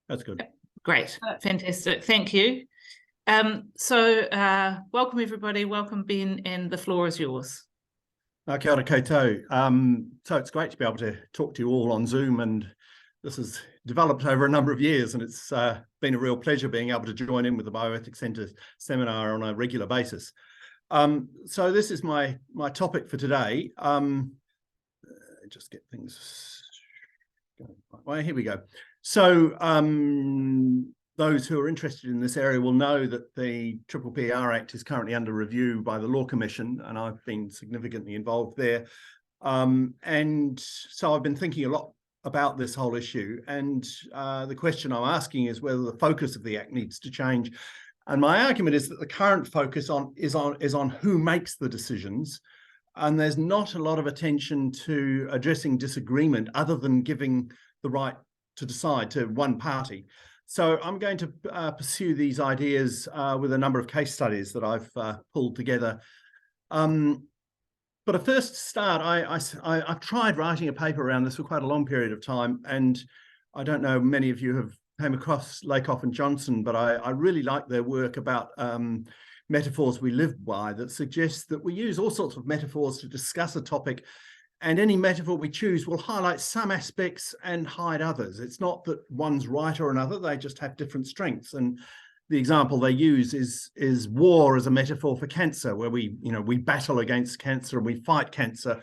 That's good. Great, fantastic, thank you. Welcome everybody, welcome Ben, and the floor is yours. Kia ora koutou. So it's great to be able to talk to you all on Zoom, and this has developed over a number of years, and it's been a real pleasure being able to join in with the Bioethics Centre seminar on a regular basis. So this is my topic for today. Just get things going right way. Here we go. So those who are interested in this area will know that the PPPR Act is currently under review by the Law Commission, and I've been significantly involved there. And so I've been thinking a lot about this whole issue, and the question I'm asking is whether the focus of the Act needs to change. And my argument is that the current focus is on who makes the decisions, and there's not a lot of attention to addressing disagreement other than giving the right to decide to one party. So I'm going to pursue these ideas with a number of case studies that I've pulled together. But a first start, I've tried writing a paper around this for quite a long period of time, and I don't know, many of you have came across Lakoff and Johnson, but I really like their work about metaphors we live by that suggests that we use all sorts of metaphors to discuss a topic, and any metaphor we choose will highlight some aspects and hide others. It's not that one's right or another, they just have different strengths. And the example they use is war as a metaphor for cancer, where we battle against cancer and we fight cancer,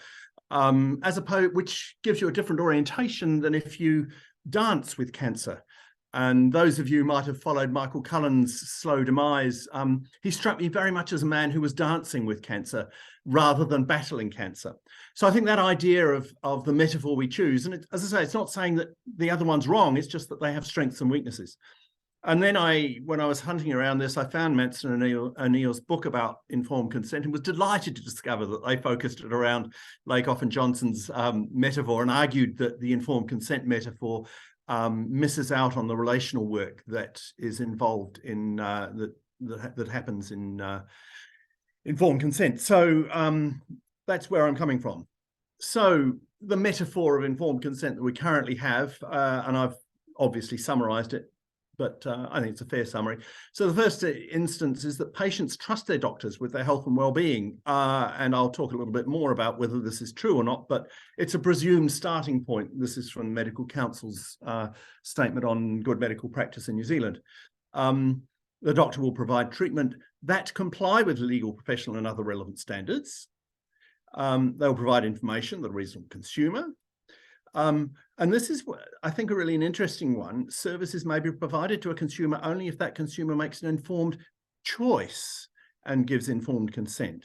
which gives you a different orientation than if you dance with cancer. And those of you who might have followed Michael Cullen's slow demise, he struck me very much as a man who was dancing with cancer rather than battling cancer. So I think that idea of the metaphor we choose, and as I say, it's not saying that the other one's wrong, it's just that they have strengths and weaknesses. And then when I was hunting around this, I found Manson and O'Neill's book about informed consent and was delighted to discover that they focused it around Lakoff and Johnson's metaphor and argued that the informed consent metaphor misses out on the relational work that is involved in that happens in informed consent. So that's where I'm coming from. So the metaphor of informed consent that we currently have, and I've obviously summarized it, but I think it's a fair summary. So the first instance is that patients trust their doctors with their health and well-being, and I'll talk a little bit more about whether this is true or not, but it's a presumed starting point. This is from the Medical Council's statement on good medical practice in New Zealand. The doctor will provide treatment that comply with legal, professional and other relevant standards. They'll provide information that a reasonable consumer. And this is, I think, an interesting one. Services may be provided to a consumer only if that consumer makes an informed choice and gives informed consent.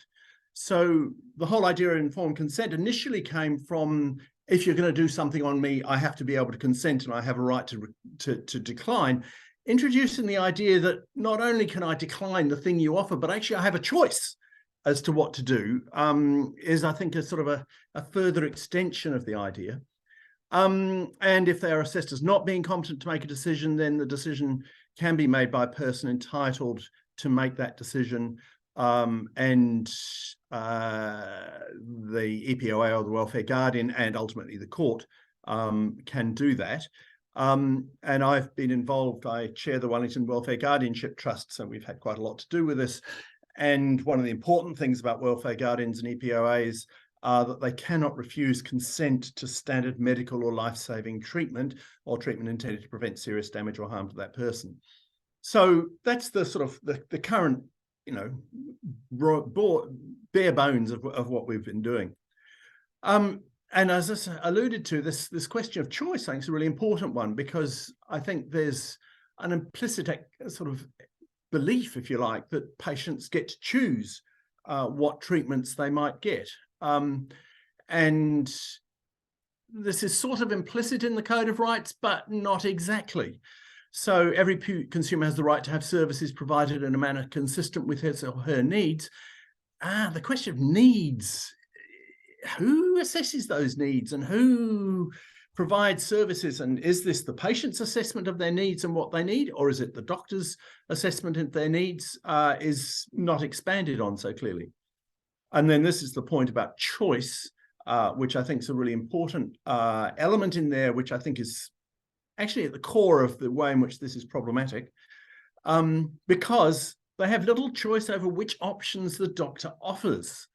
So the whole idea of informed consent initially came from, if you're going to do something on me, I have to be able to consent and I have a right to decline. Introducing the idea that not only can I decline the thing you offer, but actually I have a choice as to what to do, is, I think, a sort of a further extension of the idea. And if they are assessed as not being competent to make a decision, then the decision can be made by a person entitled to make that decision, and the EPOA or the welfare guardian and ultimately the court can do that. And I've been involved, I chair the Wellington Welfare Guardianship Trust, so we've had quite a lot to do with this. And one of the important things about welfare guardians and EPOAs are that they cannot refuse consent to standard medical or life-saving treatment or treatment intended to prevent serious damage or harm to that person. So that's the sort of the current, bare bones of what we've been doing. And as I alluded to, this question of choice, I think, is a really important one, because I think there's an implicit sort of belief, if you like, that patients get to choose what treatments they might get. And this is sort of implicit in the Code of Rights, but not exactly. So every consumer has the right to have services provided in a manner consistent with his or her needs. The question of needs, who assesses those needs and who provides services? And is this the patient's assessment of their needs and what they need, or is it the doctor's assessment of their needs? Is not expanded on so clearly. And then this is the point about choice, which I think is a really important element in there, which I think is actually at the core of the way in which this is problematic, because they have little choice over which options the doctor offers.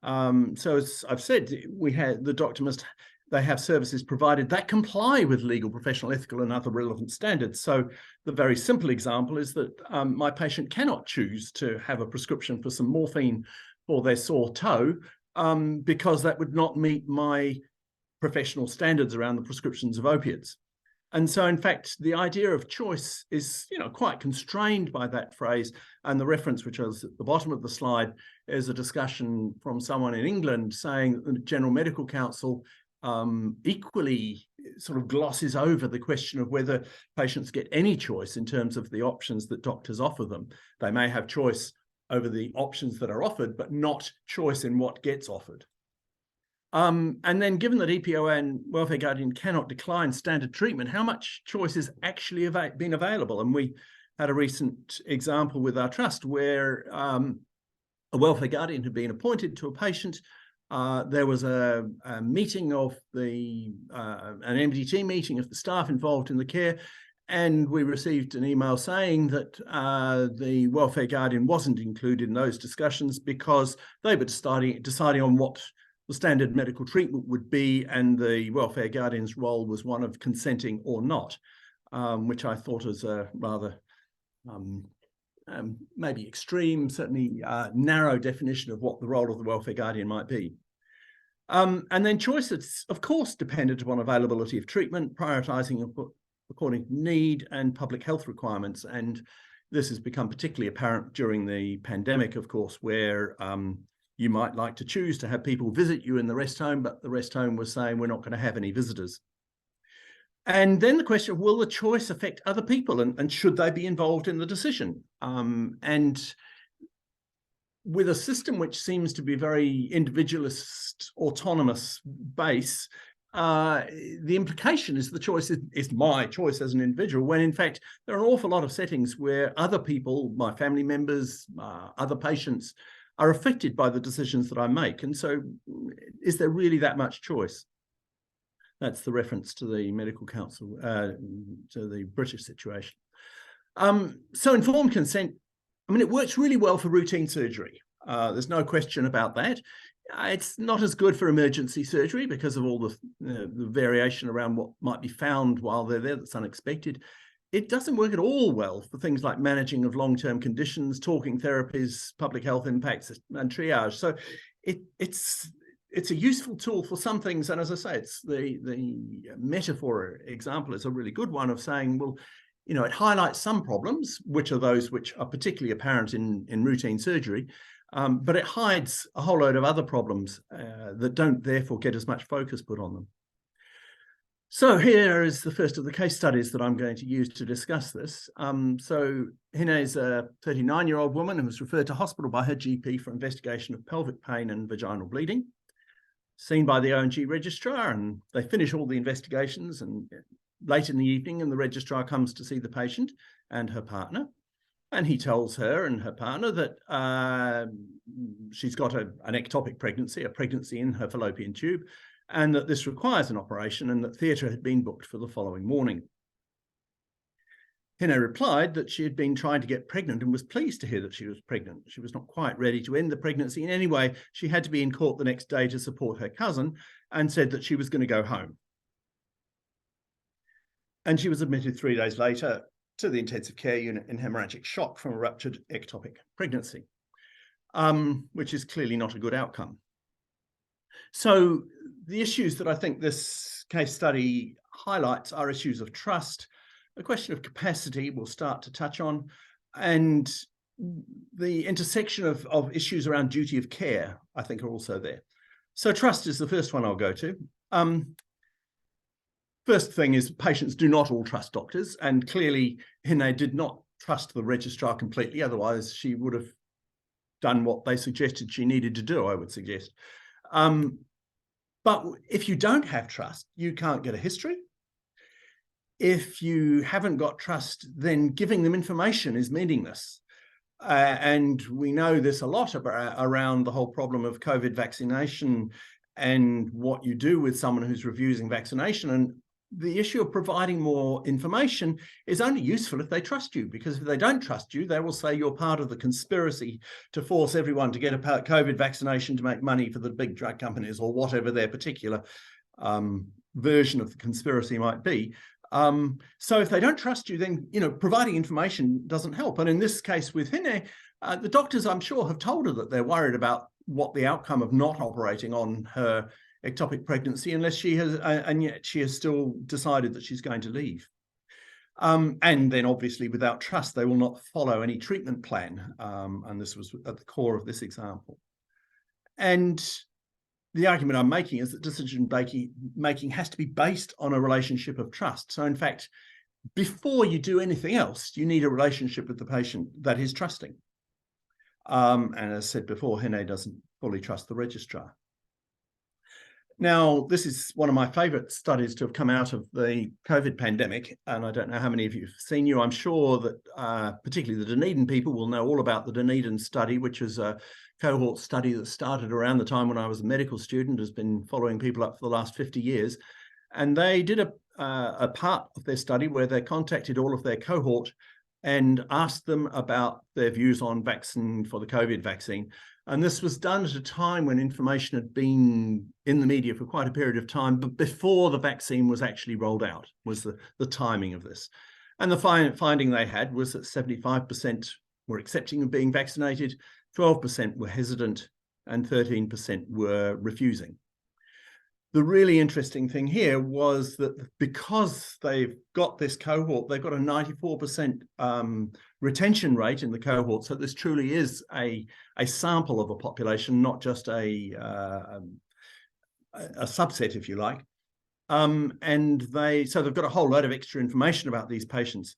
So as I've said, the doctor they have services provided that comply with legal, professional, ethical, and other relevant standards. So the very simple example is that my patient cannot choose to have a prescription for some morphine for their sore toe because that would not meet my professional standards around the prescriptions of opiates. And so, in fact, the idea of choice is, quite constrained by that phrase. And the reference, which is at the bottom of the slide, is a discussion from someone in England saying that the General Medical Council equally sort of glosses over the question of whether patients get any choice in terms of the options that doctors offer them. They may have choice over the options that are offered, but not choice in what gets offered. And then given that EPO and welfare guardian cannot decline standard treatment, how much choice is actually been available? And we had a recent example with our trust where a welfare guardian had been appointed to a patient. There was a meeting of an MDT meeting of the staff involved in the care, and we received an email saying that the welfare guardian wasn't included in those discussions because they were deciding on what the standard medical treatment would be, and the welfare guardian's role was one of consenting or not, which I thought was a rather maybe extreme, certainly narrow definition of what the role of the welfare guardian might be. And then choice is, of course, dependent upon availability of treatment, prioritising according to need and public health requirements. And this has become particularly apparent during the pandemic, of course, where you might like to choose to have people visit you in the rest home, but the rest home was saying we're not going to have any visitors. And then the question of, will the choice affect other people, and should they be involved in the decision? And with a system which seems to be very individualist, autonomous base, the implication is the choice is my choice as an individual, when in fact there are an awful lot of settings where other people, my family members, other patients, are affected by the decisions that I make. And so is there really that much choice? That's the reference to the Medical Council, to the British situation. So informed consent, it works really well for routine surgery. There's no question about that. It's not as good for emergency surgery because of all the variation around what might be found while they're there that's unexpected. It doesn't work at all well for things like managing of long-term conditions, talking therapies, public health impacts, and triage. So it's a useful tool for some things. And as I say, it's the metaphor example is a really good one of saying, well, it highlights some problems, which are those which are particularly apparent in routine surgery, but it hides a whole load of other problems that don't therefore get as much focus put on them. So here is the first of the case studies that I'm going to use to discuss this. So Hine is a 39-year-old woman who was referred to hospital by her GP for investigation of pelvic pain and vaginal bleeding. Seen by the O&G registrar, and they finish all the investigations, and late in the evening, and the registrar comes to see the patient and her partner, and he tells her and her partner that she's got an ectopic pregnancy, a pregnancy in her fallopian tube, and that this requires an operation, and that theatre had been booked for the following morning. Hine replied that she had been trying to get pregnant and was pleased to hear that she was pregnant. She was not quite ready to end the pregnancy in any way. She had to be in court the next day to support her cousin, and said that she was going to go home. And she was admitted 3 days later to the intensive care unit in hemorrhagic shock from a ruptured ectopic pregnancy, which is clearly not a good outcome. So the issues that I think this case study highlights are issues of trust, a question of capacity we'll start to touch on, and the intersection of issues around duty of care, I think, are also there. So trust is the first one I'll go to. First thing is patients do not all trust doctors, and clearly Hine did not trust the registrar completely, otherwise she would have done what they suggested she needed to do, I would suggest. But if you don't have trust, you can't get a history. If you haven't got trust, then giving them information is meaningless. And we know this a lot around the whole problem of COVID vaccination and what you do with someone who's refusing vaccination. And the issue of providing more information is only useful if they trust you, because if they don't trust you, they will say you're part of the conspiracy to force everyone to get a COVID vaccination to make money for the big drug companies, or whatever their particular version of the conspiracy might be. So if they don't trust you, then providing information doesn't help. And in this case with Hene, the doctors, I'm sure, have told her that they're worried about what the outcome of not operating on her ectopic pregnancy, unless she has, and yet she has still decided that she's going to leave. And then obviously without trust, they will not follow any treatment plan. And this was at the core of this example. And the argument I'm making is that decision making has to be based on a relationship of trust. So in fact, before you do anything else, you need a relationship with the patient that is trusting. And as said before, Hene doesn't fully trust the registrar. Now, this is one of my favorite studies to have come out of the COVID pandemic, and I don't know how many of you have seen you. I'm sure that particularly the Dunedin people will know all about the Dunedin study, which is a cohort study that started around the time when I was a medical student, has been following people up for the last 50 years. And they did a part of their study where they contacted all of their cohort and asked them about their views on vaccine for the COVID vaccine. And this was done at a time when information had been in the media for quite a period of time, but before the vaccine was actually rolled out, was the timing of this. And the finding they had was that 75% were accepting of being vaccinated, 12% were hesitant, and 13% were refusing. The really interesting thing here was that because they've got this cohort, they've got a 94% retention rate in the cohort. So this truly is a sample of a population, not just a subset, if you like. And so they've got a whole load of extra information about these patients.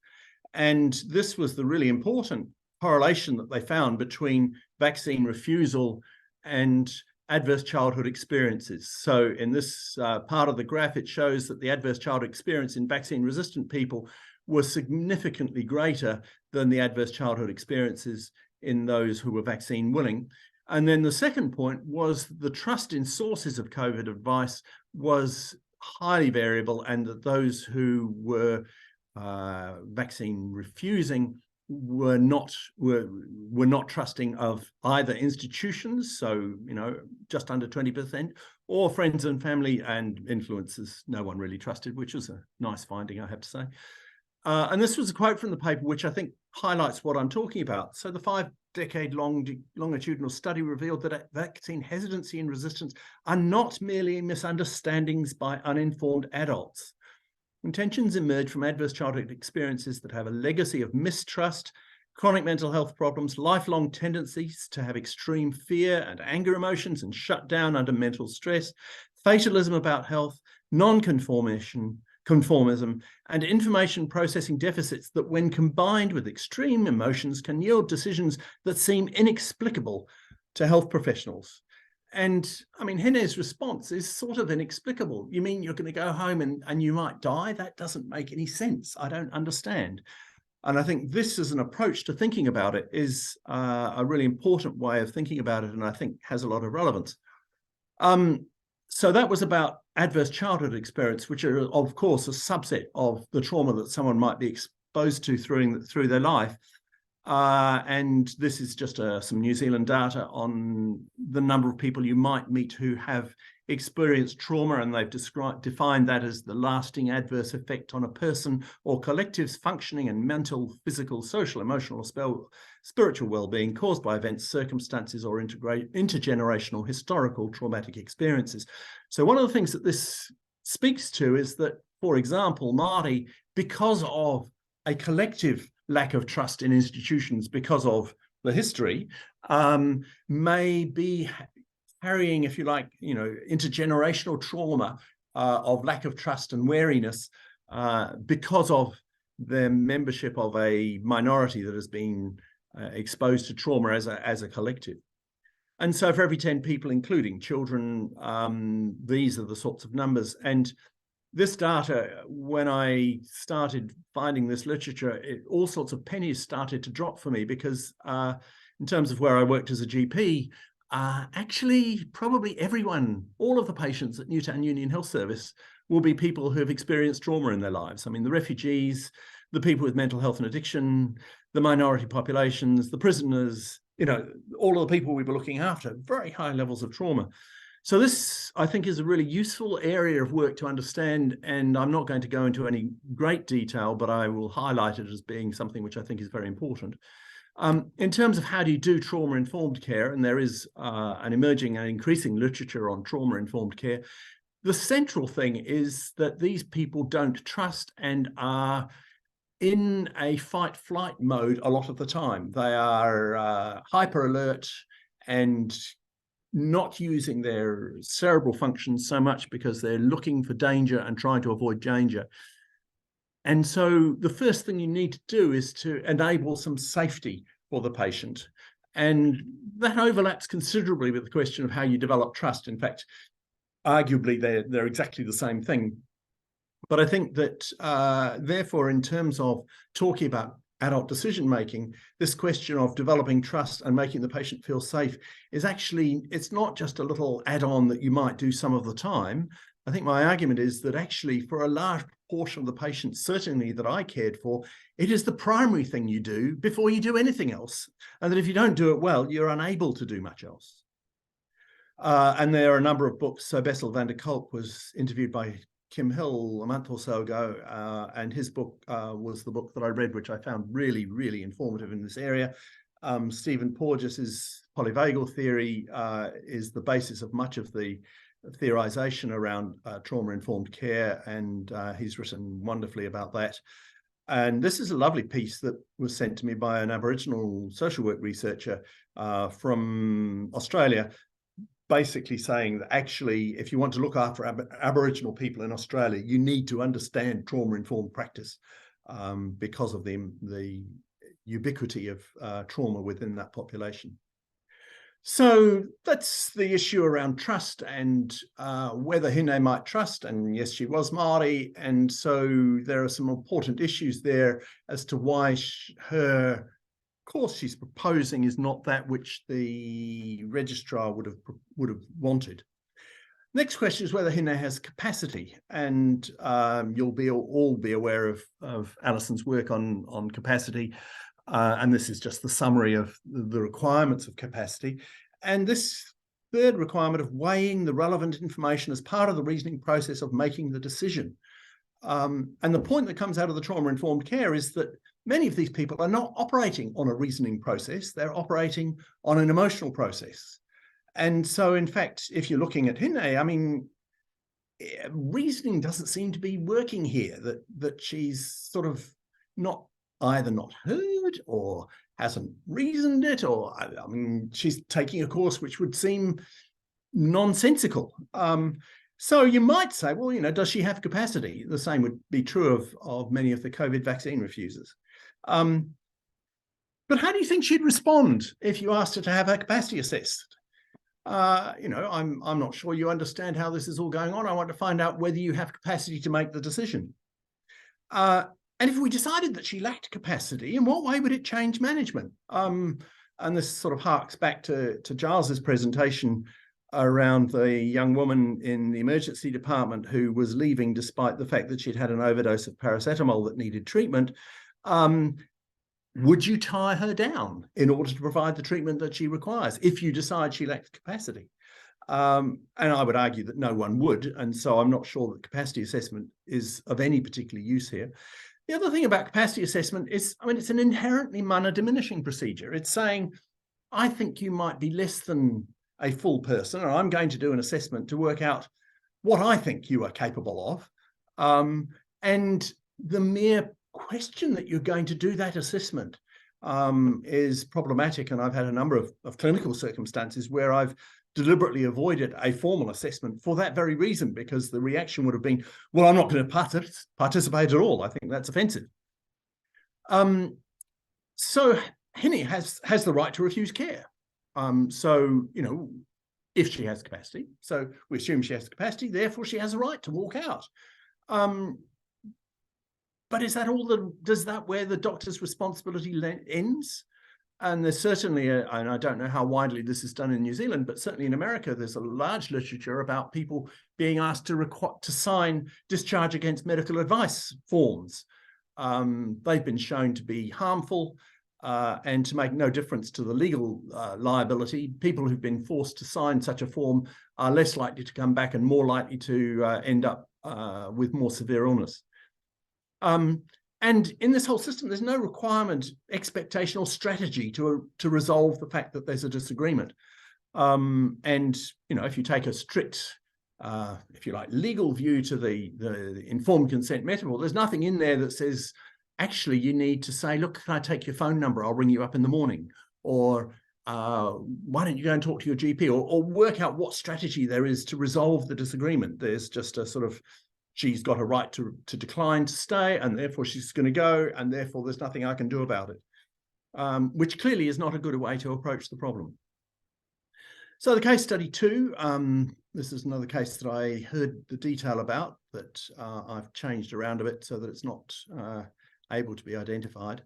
And this was the really important correlation that they found between vaccine refusal and adverse childhood experiences. So in this part of the graph, it shows that the adverse childhood experience in vaccine-resistant people was significantly greater than the adverse childhood experiences in those who were vaccine willing. And then the second point was the trust in sources of COVID advice was highly variable, and that those who were vaccine refusing were not trusting of either institutions, so just under 20%, or friends and family and influencers. No one really trusted, which was a nice finding, I have to say. And this was a quote from the paper, which I think highlights what I'm talking about. So the 5-decade-long longitudinal study revealed that vaccine hesitancy and resistance are not merely misunderstandings by uninformed adults. Intentions emerge from adverse childhood experiences that have a legacy of mistrust, chronic mental health problems, lifelong tendencies to have extreme fear and anger emotions and shut down under mental stress, fatalism about health, non-conformism, and information processing deficits that, when combined with extreme emotions, can yield decisions that seem inexplicable to health professionals. And I mean, Hene's response is sort of inexplicable. You mean you're going to go home and you might die? That doesn't make any sense. I don't understand. And I think this as an approach to thinking about it is a really important way of thinking about it, and I think has a lot of relevance. So that was about adverse childhood experience, which are, of course, a subset of the trauma that someone might be exposed to through their life. And this is just some New Zealand data on the number of people you might meet who have experienced trauma, and they've defined that as the lasting adverse effect on a person or collective's functioning and mental, physical, social, emotional, or spiritual well-being caused by events, circumstances, or intergenerational historical traumatic experiences. So one of the things that this speaks to is that, for example, Māori, because of a collective lack of trust in institutions because of the history, may be carrying, if you like, intergenerational trauma of lack of trust and wariness because of their membership of a minority that has been exposed to trauma as a collective. And so for every 10 people, including children, these are the sorts of numbers. And this data, when I started finding this literature, all sorts of pennies started to drop for me, because in terms of where I worked as a GP, actually probably everyone, all of the patients at Newtown Union Health Service will be people who have experienced trauma in their lives. I mean, the refugees, the people with mental health and addiction, the minority populations, the prisoners, all of the people we were looking after, very high levels of trauma. So this, I think, is a really useful area of work to understand, and I'm not going to go into any great detail, but I will highlight it as being something which I think is very important. In terms of how do you do trauma-informed care, and there is an emerging and increasing literature on trauma-informed care, the central thing is that these people don't trust and are in a fight-flight mode a lot of the time. They are hyper-alert and not using their cerebral functions so much because they're looking for danger and trying to avoid danger. And so the first thing you need to do is to enable some safety for the patient. And that overlaps considerably with the question of how you develop trust. In fact, arguably, they're exactly the same thing. But I think that, therefore, in terms of talking about adult decision-making, this question of developing trust and making the patient feel safe is actually, it's not just a little add-on that you might do some of the time. I think my argument is that actually for a large portion of the patients, certainly that I cared for, it is the primary thing you do before you do anything else. And that if you don't do it well, you're unable to do much else. And there are a number of books. So Bessel van der Kolk was interviewed by Kim Hill a month or so ago, and his book was the book that I read, which I found really, really informative in this area. Stephen Porges's polyvagal theory is the basis of much of the theorization around trauma-informed care, and he's written wonderfully about that. And this is a lovely piece that was sent to me by an Aboriginal social work researcher from Australia, basically saying that actually, if you want to look after Aboriginal people in Australia, you need to understand trauma-informed practice because of the ubiquity of trauma within that population. So that's the issue around trust and whether Hine might trust. And yes, she was Māori. And so there are some important issues there as to why her course she's proposing is not that which the registrar would have wanted. Next question is whether Hine has capacity, and you'll all be aware of Alison's work on capacity, and this is just the summary of the requirements of capacity. And this third requirement of weighing the relevant information as part of the reasoning process of making the decision. And the point that comes out of the trauma-informed care is that many of these people are not operating on a reasoning process, they're operating on an emotional process. And so, in fact, if you're looking at Hine, I mean, reasoning doesn't seem to be working here, that she's sort of either not heard or hasn't reasoned it, or, I mean, she's taking a course which would seem nonsensical. So you might say, well, does she have capacity? The same would be true of many of the COVID vaccine refusers. But how do you think she'd respond if you asked her to have her capacity assessed? I'm not sure you understand how this is all going on. I want to find out whether you have capacity to make the decision. And if we decided that she lacked capacity, in what way would it change management? And this sort of harks back to Giles's presentation around the young woman in the emergency department who was leaving despite the fact that she'd had an overdose of paracetamol that needed treatment. Would you tie her down in order to provide the treatment that she requires if you decide she lacks capacity? And I would argue that no one would. And so I'm not sure that capacity assessment is of any particular use here. The other thing about capacity assessment is, I mean, it's an inherently mana diminishing procedure. It's saying, I think you might be less than a full person, and I'm going to do an assessment to work out what I think you are capable of. And the mere question that you're going to do that assessment is problematic. And I've had a number of clinical circumstances where I've deliberately avoided a formal assessment for that very reason, because the reaction would have been, well, I'm not going to participate at all. I think that's offensive. So Hine has the right to refuse care. So, if she has capacity, so we assume she has capacity, therefore she has a right to walk out. But is that all does that where the doctor's responsibility ends? And there's certainly, and I don't know how widely this is done in New Zealand, but certainly in America, there's a large literature about people being asked to sign discharge against medical advice forms. They've been shown to be harmful and to make no difference to the legal liability. People who've been forced to sign such a form are less likely to come back and more likely to end up with more severe illness. And in this whole system, there's no requirement, expectation, or strategy to resolve the fact that there's a disagreement. And if you take a strict, if you like, legal view to the informed consent metaphor, there's nothing in there that says, actually, you need to say, look, can I take your phone number? I'll ring you up in the morning. Or why don't you go and talk to your GP? Or work out what strategy there is to resolve the disagreement. There's just a sort of, she's got a right to decline to stay, and therefore she's going to go, and therefore there's nothing I can do about it, which clearly is not a good way to approach the problem. So the case study 2, this is another case that I heard the detail about, that I've changed around a bit so that it's not able to be identified.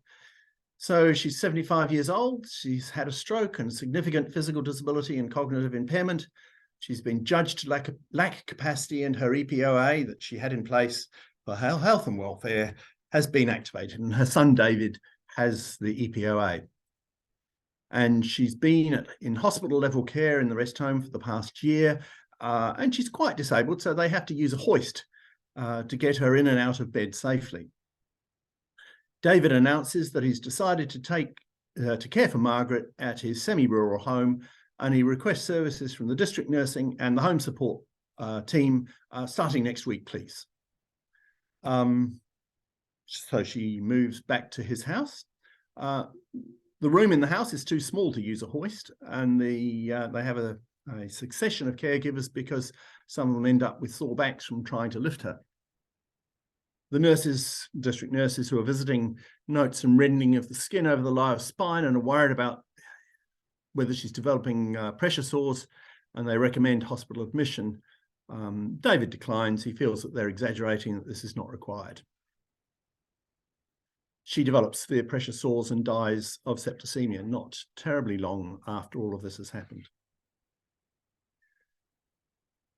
So she's 75 years old. She's had a stroke and significant physical disability and cognitive impairment. She's been judged to lack capacity, and her EPOA that she had in place for health and welfare has been activated, and her son David has the EPOA. And she's been in hospital level care in the rest home for the past year, and she's quite disabled, so they have to use a hoist to get her in and out of bed safely. David announces that he's decided to care for Margaret at his semi-rural home, and he requests services from the district nursing and the home support team starting next week, please. So she moves back to his house. The room in the house is too small to use a hoist, and they have a succession of caregivers because some of them end up with sore backs from trying to lift her. The district nurses who are visiting, note some reddening of the skin over the lower spine and are worried about whether she's developing pressure sores, and they recommend hospital admission. David declines. He feels that they're exaggerating, that this is not required. She develops severe pressure sores and dies of septicemia not terribly long after all of this has happened.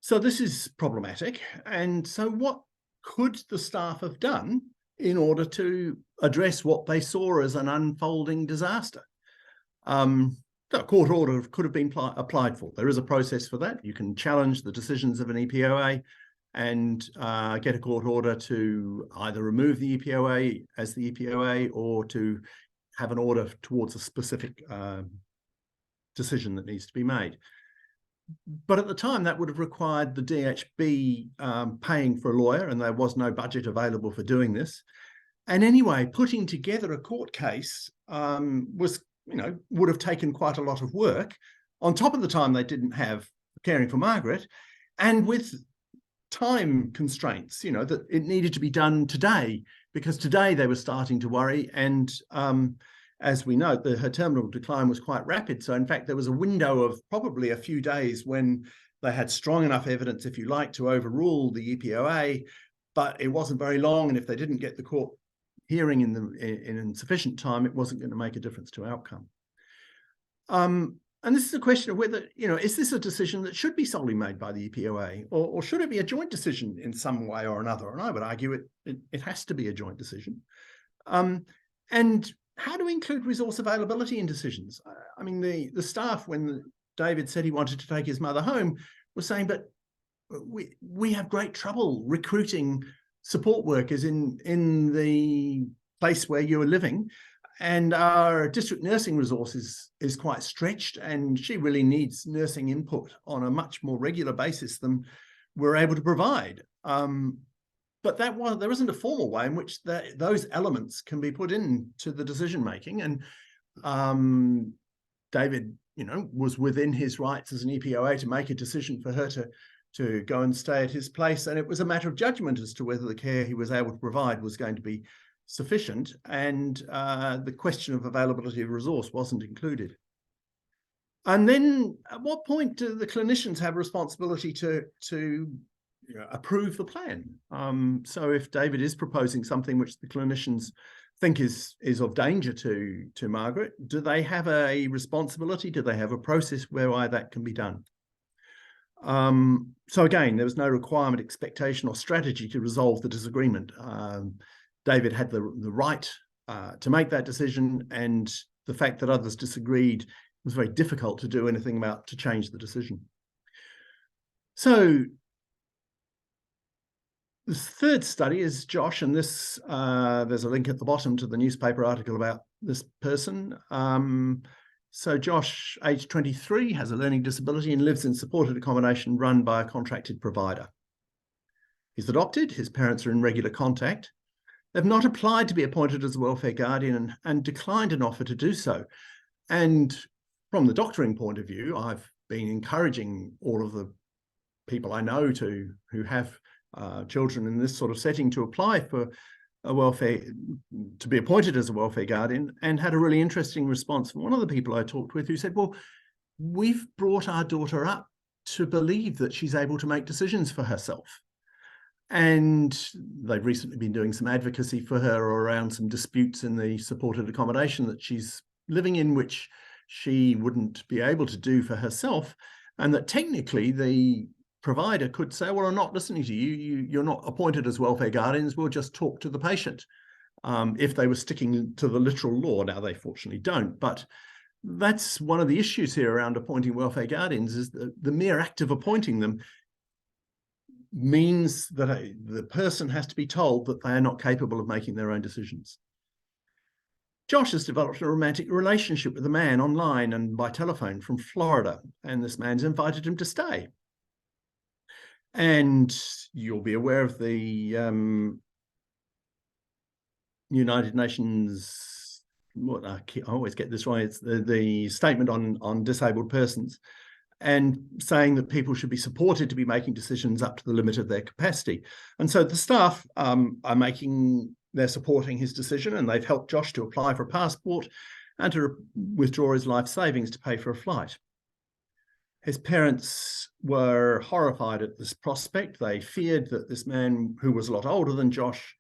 So this is problematic. And so what could the staff have done in order to address what they saw as an unfolding disaster? A court order could have been applied for. There is a process for that. You can challenge the decisions of an EPOA and get a court order to either remove the EPOA as the EPOA or to have an order towards a specific decision that needs to be made. But at the time, that would have required the DHB paying for a lawyer, and there was no budget available for doing this. And anyway, putting together a court case would have taken quite a lot of work on top of the time they didn't have caring for Margaret, and with time constraints, that it needed to be done today, because today they were starting to worry. And as we know, her terminal decline was quite rapid. So in fact, there was a window of probably a few days when they had strong enough evidence, if you like, to overrule the EPOA, but it wasn't very long. And if they didn't get the court hearing in sufficient time, it wasn't going to make a difference to outcome. And this is a question of whether, is this a decision that should be solely made by the EPOA, or should it be a joint decision in some way or another? And I would argue it has to be a joint decision. And how do we include resource availability in decisions? I mean, the staff, when David said he wanted to take his mother home, was saying, but we have great trouble recruiting support workers in the place where you are living, and our district nursing resources is quite stretched, and she really needs nursing input on a much more regular basis than we're able to provide. But there isn't a formal way in which those elements can be put into the decision making. And David, was within his rights as an EPOA to make a decision for her to go and stay at his place. And it was a matter of judgment as to whether the care he was able to provide was going to be sufficient. And the question of availability of resource wasn't included. And then at what point do the clinicians have responsibility to approve the plan? So if David is proposing something which the clinicians think is of danger to Margaret, do they have a responsibility? Do they have a process whereby that can be done? So again, there was no requirement, expectation, or strategy to resolve the disagreement. David had the right to make that decision, and the fact that others disagreed was very difficult to do anything about to change the decision. So the third study is Josh, and this there's a link at the bottom to the newspaper article about this person. So Josh, age 23, has a learning disability and lives in supported accommodation run by a contracted provider. He's adopted, his parents are in regular contact. They've not applied to be appointed as a welfare guardian and declined an offer to do so. And from the doctoring point of view, I've been encouraging all of the people I know who have children in this sort of setting to apply for a welfare, to be appointed as a welfare guardian, and had a really interesting response from one of the people I talked with who said, well, we've brought our daughter up to believe that she's able to make decisions for herself. And they've recently been doing some advocacy for her around some disputes in the supported accommodation that she's living in, which she wouldn't be able to do for herself. And that technically the provider could say, well, I'm not listening to you. You're not appointed as welfare guardians. We'll just talk to the patient. If they were sticking to the literal law. Now, they fortunately don't. But that's one of the issues here around appointing welfare guardians, is the mere act of appointing them means that the person has to be told that they are not capable of making their own decisions. Josh has developed a romantic relationship with a man online and by telephone from Florida, and this man's invited him to stay. And you'll be aware of the United Nations, I always get this right, it's the statement on disabled persons, and saying that people should be supported to be making decisions up to the limit of their capacity. And so the staff they're supporting his decision, and they've helped Josh to apply for a passport and to withdraw his life savings to pay for a flight. His parents were horrified at this prospect. They feared that this man, who was a lot older than Josh,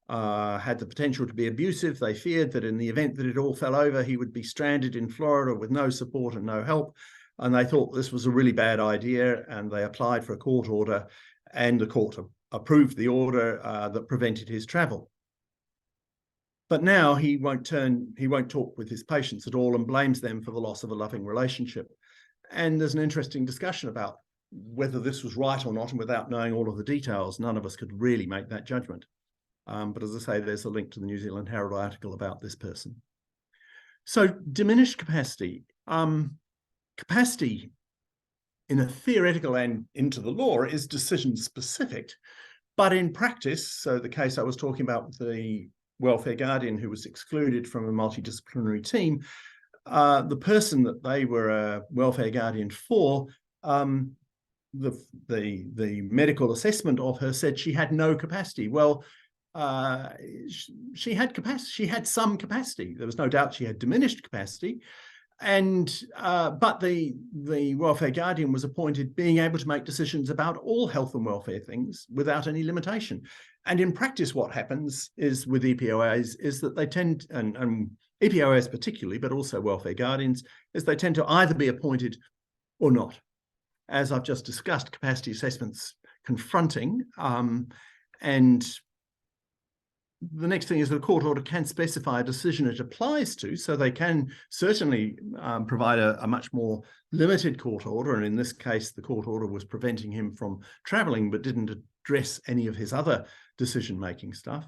had the potential to be abusive. They feared that in the event that it all fell over, he would be stranded in Florida with no support and no help. And they thought this was a really bad idea, and they applied for a court order, and the court approved the order that prevented his travel. But now he won't talk with his patients at all and blames them for the loss of a loving relationship. And there's an interesting discussion about whether this was right or not, and without knowing all of the details, none of us could really make that judgment. But as I say, there's a link to the New Zealand Herald article about this person. So diminished capacity. Capacity in a theoretical and into the law is decision specific, but in practice, so the case I was talking about with the welfare guardian who was excluded from a multidisciplinary team, the person that they were a welfare guardian for, the medical assessment of her said she had no capacity. Well, she had capacity. She had some capacity. There was no doubt she had diminished capacity, but the welfare guardian was appointed being able to make decisions about all health and welfare things without any limitation. And in practice, what happens is with EPOAs is that they tend, and EPOAs particularly, but also welfare guardians, is they tend to either be appointed or not. As I've just discussed, capacity assessments confronting, and the next thing is that a court order can specify a decision it applies to, so they can certainly provide a much more limited court order. And in this case, the court order was preventing him from traveling, but didn't address any of his other decision-making stuff.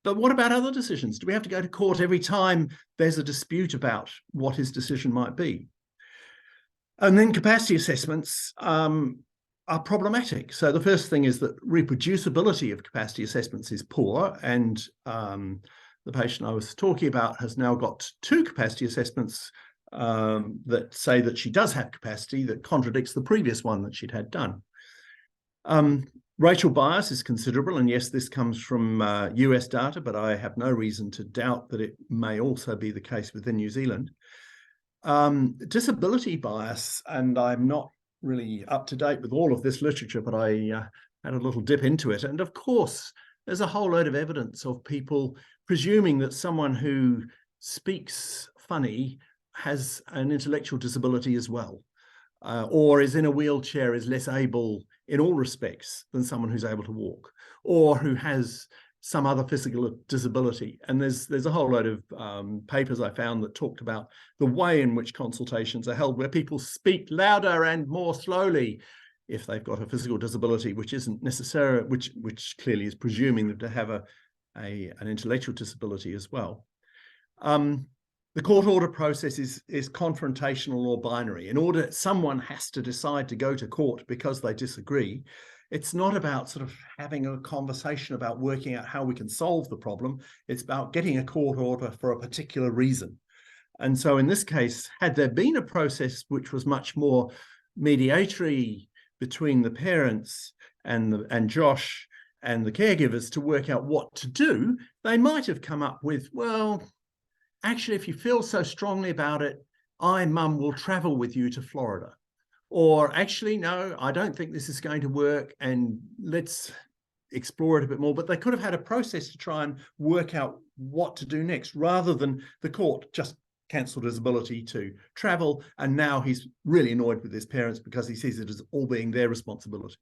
But what about other decisions? Do we have to go to court every time there's a dispute about what his decision might be? And then capacity assessments are problematic. So the first thing is that reproducibility of capacity assessments is poor, and the patient I was talking about has now got 2 capacity assessments that say that she does have capacity that contradicts the previous one that she'd had done. Racial bias is considerable, and yes, this comes from US data, but I have no reason to doubt that it may also be the case within New Zealand. Disability bias, and I'm not really up to date with all of this literature, but I had a little dip into it. And of course, there's a whole load of evidence of people presuming that someone who speaks funny has an intellectual disability as well, or is in a wheelchair, is less able in all respects than someone who's able to walk, or who has some other physical disability. And there's a whole load of papers I found that talked about the way in which consultations are held, where people speak louder and more slowly if they've got a physical disability, which isn't necessarily, which clearly is presuming them to have an intellectual disability as well. The court order process is confrontational or binary. In order, someone has to decide to go to court because they disagree. It's not about sort of having a conversation about working out how we can solve the problem. It's about getting a court order for a particular reason. And so in this case, had there been a process which was much more mediatory between the parents and Josh and the caregivers to work out what to do, they might have come up with, well, actually, if you feel so strongly about it, Mum, will travel with you to Florida. Or actually, no, I don't think this is going to work, and let's explore it a bit more. But they could have had a process to try and work out what to do next, rather than the court just cancelled his ability to travel, and now he's really annoyed with his parents because he sees it as all being their responsibility.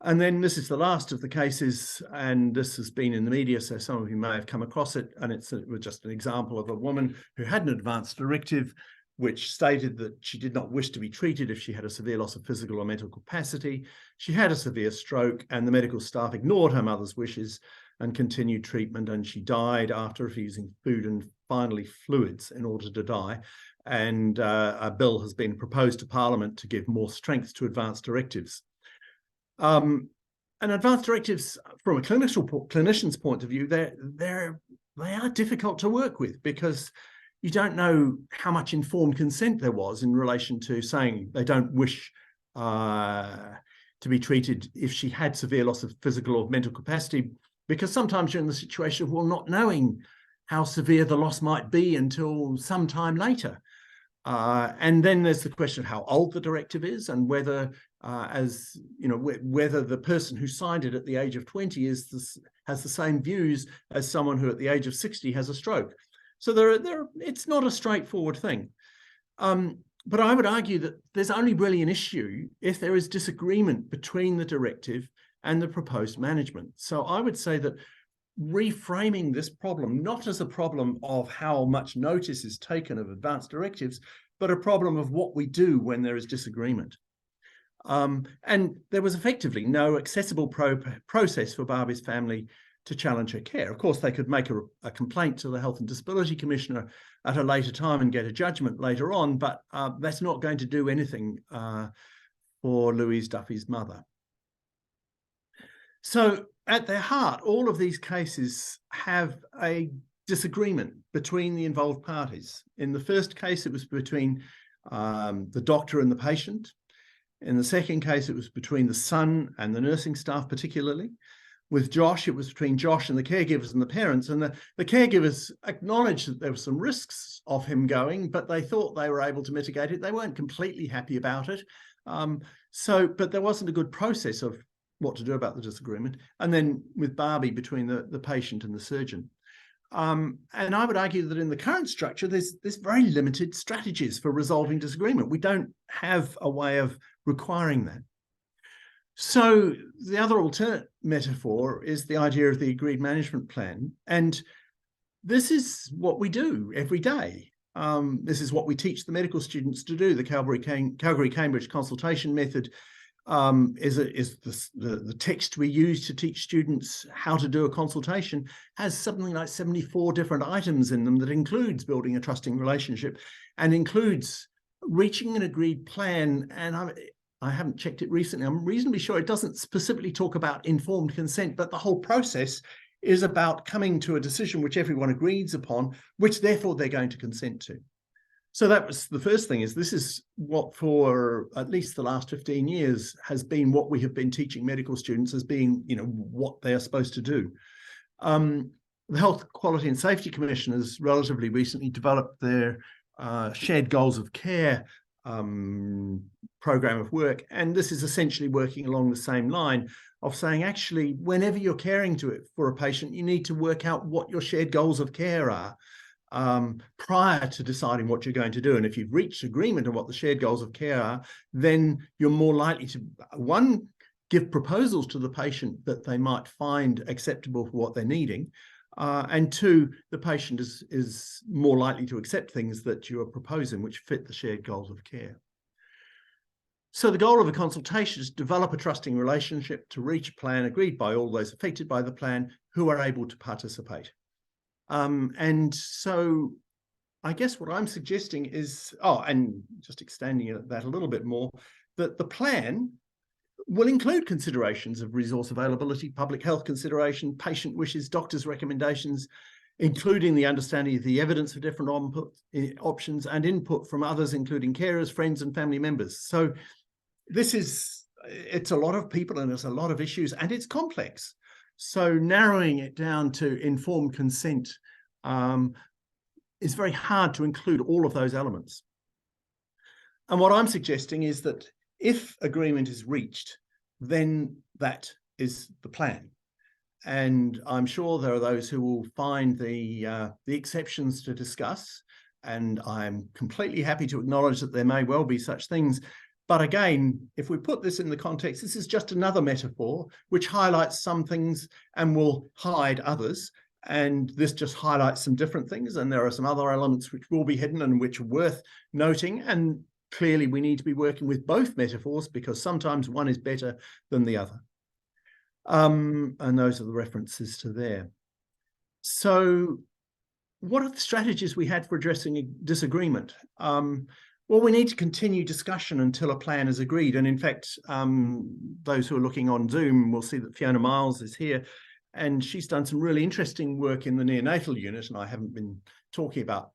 And then this is the last of the cases, and this has been in the media, so some of you may have come across it, and it was just an example of a woman who had an advance directive which stated that she did not wish to be treated if she had a severe loss of physical or mental capacity. She had a severe stroke, and the medical staff ignored her mother's wishes and continued treatment, and she died after refusing food and finally fluids in order to die. And a bill has been proposed to Parliament to give more strength to advance directives. And advanced directives, from a clinician's point of view, they are difficult to work with, because you don't know how much informed consent there was in relation to saying they don't wish to be treated if she had severe loss of physical or mental capacity, because sometimes you're in the situation of, well, not knowing how severe the loss might be until some time later. And then there's the question of how old the directive is, and whether, as you know, whether the person who signed it at the age of 20 has the same views as someone who at the age of 60 has a stroke. So it's not a straightforward thing. But I would argue that there's only really an issue if there is disagreement between the directive and the proposed management. So I would say that reframing this problem not as a problem of how much notice is taken of advanced directives, but a problem of what we do when there is disagreement. And there was effectively no accessible process for Barbie's family to challenge her care. Of course, they could make a complaint to the Health and Disability Commissioner at a later time and get a judgment later on, but that's not going to do anything for Louise Duffy's mother. So at their heart, all of these cases have a disagreement between the involved parties. In the first case, it was between the doctor and the patient. In the second case, it was between the son and the nursing staff, particularly. With Josh, it was between Josh and the caregivers and the parents. And the caregivers acknowledged that there were some risks of him going, but they thought they were able to mitigate it. They weren't completely happy about it. But there wasn't a good process of what to do about the disagreement. And then with Barbie, between the patient and the surgeon. And I would argue that in the current structure, there's very limited strategies for resolving disagreement. We don't have a way of requiring that. So the other alternate metaphor is the idea of the agreed management plan. And this is what we do every day. This is what we teach the medical students to do. The Calgary-Cambridge consultation method is the text we use to teach students how to do a consultation, has something like 74 different items in them that includes building a trusting relationship and includes reaching an agreed plan. And I haven't checked it recently. I'm reasonably sure it doesn't specifically talk about informed consent, but the whole process is about coming to a decision which everyone agrees upon, which therefore they're going to consent to. So that was the first thing. Is this is what for at least the last 15 years has been what we have been teaching medical students as being, you know, what they are supposed to do. The Health Quality and Safety Commission has relatively recently developed their shared goals of care program of work. And this is essentially working along the same line of saying, actually, whenever you're caring for a patient, you need to work out what your shared goals of care are prior to deciding what you're going to do. And if you've reached agreement on what the shared goals of care are, then you're more likely to, one, give proposals to the patient that they might find acceptable for what they're needing. And two, the patient is more likely to accept things that you are proposing which fit the shared goals of care. So the goal of a consultation is to develop a trusting relationship to reach a plan agreed by all those affected by the plan who are able to participate. And so I guess what I'm suggesting is, and just extending that a little bit more, that the plan will include considerations of resource availability, public health consideration, patient wishes, doctors' recommendations, including the understanding of the evidence of different options and input from others, including carers, friends, and family members. So it's a lot of people and it's a lot of issues and it's complex. So narrowing it down to informed consent is very hard to include all of those elements. And what I'm suggesting is that if agreement is reached, then that is the plan. And I'm sure there are those who will find the exceptions to discuss. And I'm completely happy to acknowledge that there may well be such things. But again, if we put this in the context, this is just another metaphor which highlights some things and will hide others. And this just highlights some different things. And there are some other elements which will be hidden and which are worth noting. And clearly, we need to be working with both metaphors because sometimes one is better than the other. And those are the references to there. So what are the strategies we had for addressing a disagreement? Well, we need to continue discussion until a plan is agreed. And in fact, those who are looking on Zoom will see that Fiona Miles is here. And she's done some really interesting work in the neonatal unit. And I haven't been talking about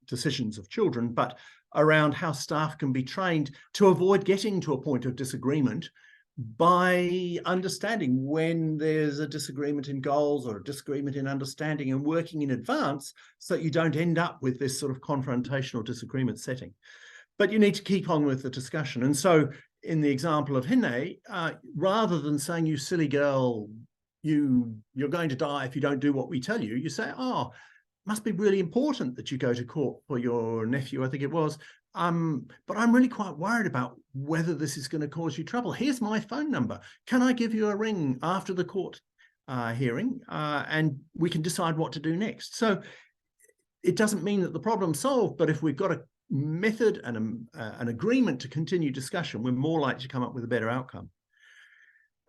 decisions of children, but around how staff can be trained to avoid getting to a point of disagreement by understanding when there's a disagreement in goals or a disagreement in understanding and working in advance so that you don't end up with this sort of confrontational disagreement setting. But you need to keep on with the discussion. And so in the example of Hine, rather than saying, you silly girl, you're going to die if you don't do what we tell you, you say, must be really important that you go to court for your nephew, I think it was. But I'm really quite worried about whether this is going to cause you trouble. Here's my phone number. Can I give you a ring after the court hearing? And we can decide what to do next. So it doesn't mean that the problem's solved, but if we've got a method and an agreement to continue discussion, we're more likely to come up with a better outcome.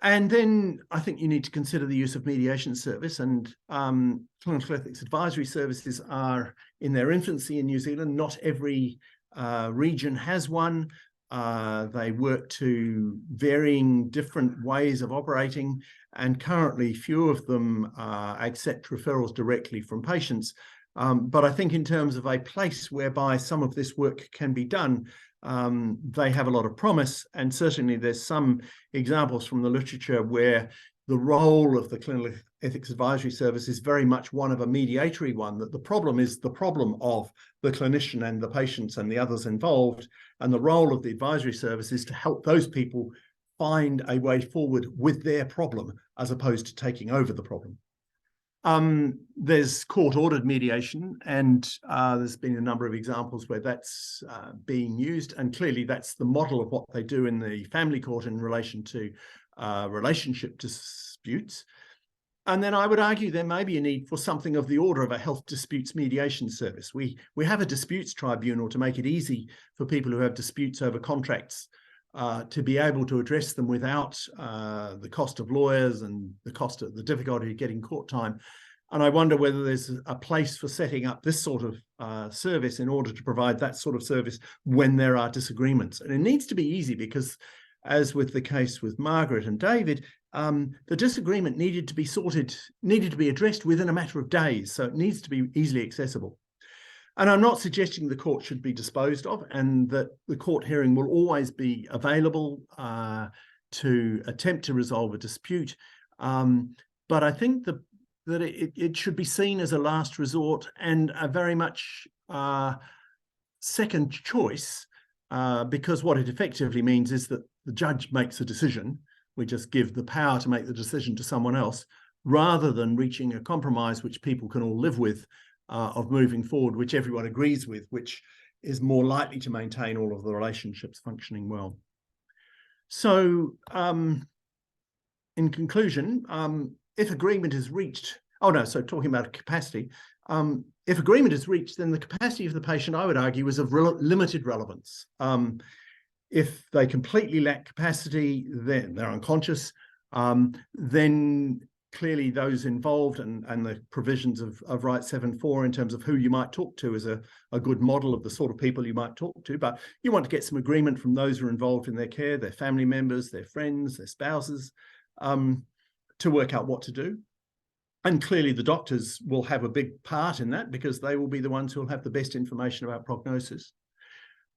And then I think you need to consider the use of mediation service, and clinical ethics advisory services are in their infancy in New Zealand. Not every region has one. They work to varying different ways of operating, and currently few of them accept referrals directly from patients. But I think in terms of a place whereby some of this work can be done, they have a lot of promise. And certainly there's some examples from the literature where the role of the clinical ethics advisory service is very much one of a mediatory one, that the problem is the problem of the clinician and the patients and the others involved. And the role of the advisory service is to help those people find a way forward with their problem, as opposed to taking over the problem. There's court-ordered mediation, and there's been a number of examples where that's being used, and clearly that's the model of what they do in the family court in relation to relationship disputes. And then I would argue there may be a need for something of the order of a health disputes mediation service. We have a disputes tribunal to make it easy for people who have disputes over contracts to be able to address them without the cost of lawyers and the cost of the difficulty of getting court time. And I wonder whether there's a place for setting up this sort of service in order to provide that sort of service when there are disagreements. And it needs to be easy because, as with the case with Margaret and David, the disagreement needed to be addressed within a matter of days. So it needs to be easily accessible. And I'm not suggesting the court should be disposed of and that the court hearing will always be available to attempt to resolve a dispute. But I think that it should be seen as a last resort and a very much second choice, because what it effectively means is that the judge makes a decision. We just give the power to make the decision to someone else, rather than reaching a compromise which people can all live with, of moving forward, which everyone agrees with, which is more likely to maintain all of the relationships functioning well. So in conclusion, if agreement is reached, talking about capacity, if agreement is reached, then the capacity of the patient, I would argue, is of limited relevance. If they completely lack capacity, then they're unconscious, then clearly those involved and the provisions of Right 7.4 in terms of who you might talk to is a good model of the sort of people you might talk to. But you want to get some agreement from those who are involved in their care, their family members, their friends, their spouses, to work out what to do. And clearly the doctors will have a big part in that, because they will be the ones who will have the best information about prognosis.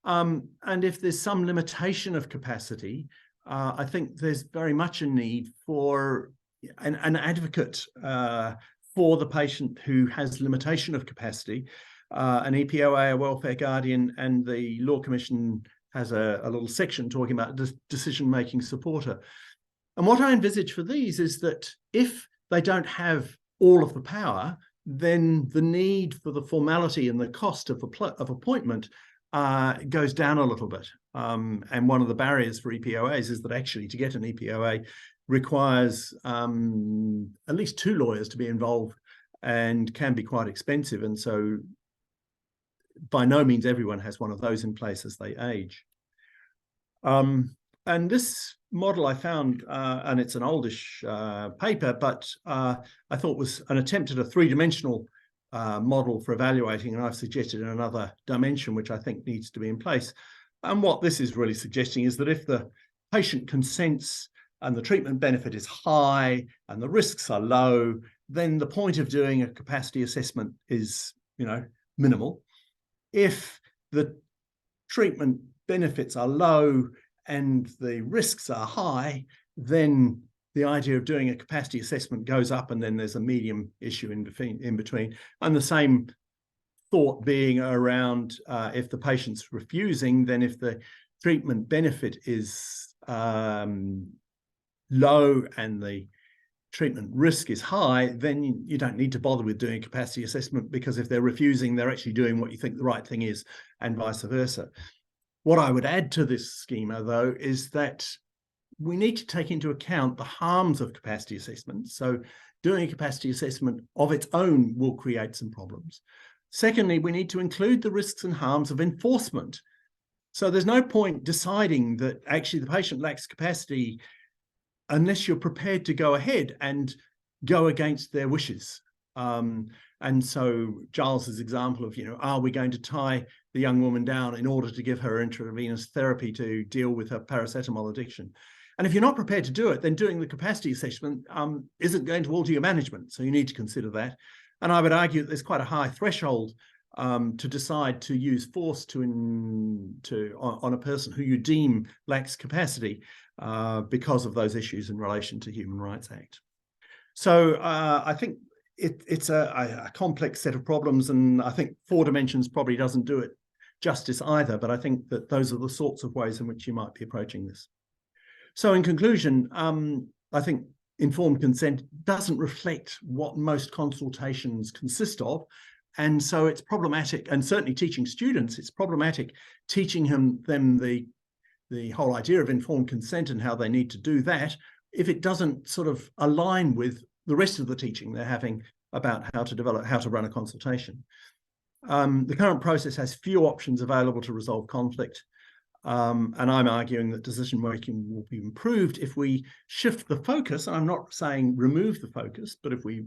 And if there's some limitation of capacity, I think there's very much a need for an advocate for the patient who has limitation of capacity. An EPOA, a welfare guardian, and the Law Commission has a little section talking about decision-making supporter. And what I envisage for these is that if they don't have all of the power, then the need for the formality and the cost of appointment goes down a little bit. And one of the barriers for EPOAs is that actually to get an EPOA requires at least 2 lawyers to be involved, and can be quite expensive. And so by no means everyone has one of those in place as they age. And this model I found, and it's an oldish paper, but I thought was an attempt at a 3-dimensional model for evaluating, and I've suggested another dimension which I think needs to be in place. And what this is really suggesting is that if the patient consents and the treatment benefit is high and the risks are low, then the point of doing a capacity assessment is, minimal. If the treatment benefits are low and the risks are high, then the idea of doing a capacity assessment goes up, and then there's a medium issue in between. And the same thought being around if the patient's refusing, then if the treatment benefit is low and the treatment risk is high, then you don't need to bother with doing a capacity assessment, because if they're refusing, they're actually doing what you think the right thing is, and vice versa. What I would add to this schema, though, is that we need to take into account the harms of capacity assessment. So doing a capacity assessment of its own will create some problems. Secondly, we need to include the risks and harms of enforcement. So there's no point deciding that actually the patient lacks capacity unless you're prepared to go ahead and go against their wishes. And so Giles's example of, are we going to tie the young woman down in order to give her intravenous therapy to deal with her paracetamol addiction? And if you're not prepared to do it, then doing the capacity assessment isn't going to alter your management. So you need to consider that. And I would argue that there's quite a high threshold to decide to use force on a person who you deem lacks capacity because of those issues in relation to Human Rights Act. So I think it's a complex set of problems, and I think 4 dimensions probably doesn't do it justice either, but I think that those are the sorts of ways in which you might be approaching this. So in conclusion, I think informed consent doesn't reflect what most consultations consist of. And so it's problematic, and certainly teaching students, it's problematic teaching them the whole idea of informed consent and how they need to do that if it doesn't sort of align with the rest of the teaching they're having about how to run a consultation. The current process has few options available to resolve conflict. And I'm arguing that decision-making will be improved if we shift the focus. And I'm not saying remove the focus, but if we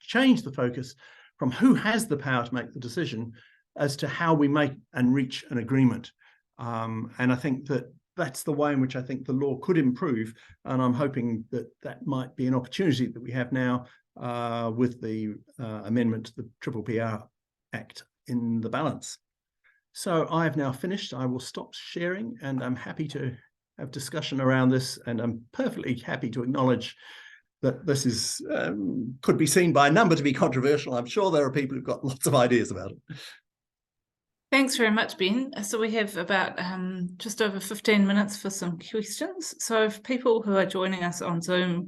change the focus from who has the power to make the decision as to how we make and reach an agreement. And I think that that's the way in which I think the law could improve. And I'm hoping that that might be an opportunity that we have now with the amendment to the PPPR Act in the balance. So I've now finished. I will stop sharing, and I'm happy to have discussion around this. And I'm perfectly happy to acknowledge that this is could be seen by a number to be controversial. I'm sure there are people who've got lots of ideas about it. Thanks very much, Ben. So we have about just over 15 minutes for some questions. So if people who are joining us on Zoom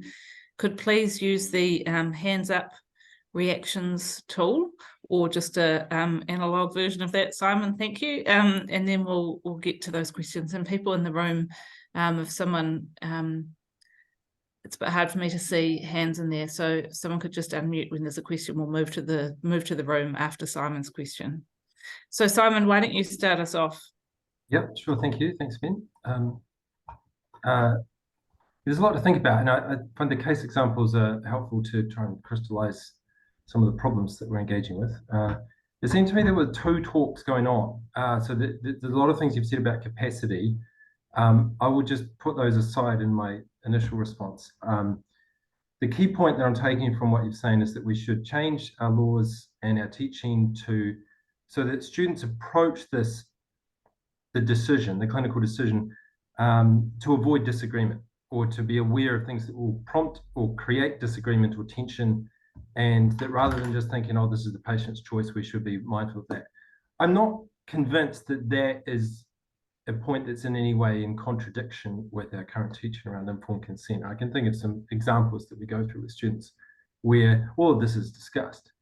could please use the hands up reactions tool, or just a analog version of that, Simon, thank you. And then we'll get to those questions. And people in the room, if someone, it's a bit hard for me to see hands in there, so if someone could just unmute when there's a question, we'll move to the room after Simon's question. So Simon, why don't you start us off? Yep, sure. Thank you. Thanks, Ben. There's a lot to think about, and I find the case examples are helpful to try and crystallize some of the problems that we're engaging with. It seemed to me there were two talks going on. So there's a lot of things you've said about capacity. I would just put those aside in my initial response. The key point that I'm taking from what you're saying is that we should change our laws and our teaching so that students approach the clinical decision, to avoid disagreement, or to be aware of things that will prompt or create disagreement or tension, and that rather than just thinking, oh, this is the patient's choice, we should be mindful of that. I'm not convinced that that is a point that's in any way in contradiction with our current teaching around informed consent. I can think of some examples that we go through with students where all of this is discussed.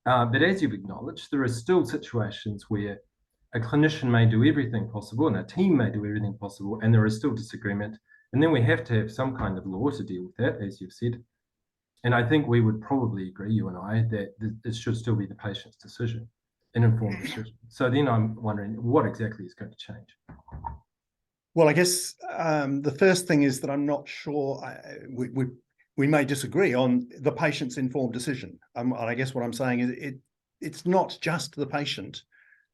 But as you've acknowledged, there are still situations where a clinician may do everything possible and a team may do everything possible, and there is still disagreement. And then we have to have some kind of law to deal with that, as you've said. And I think we would probably agree, you and I, that it should still be the patient's decision, an informed decision. So then I'm wondering what exactly is going to change. Well, I guess the first thing is that I'm not sure, we may disagree on the patient's informed decision. And I guess what I'm saying is it's not just the patient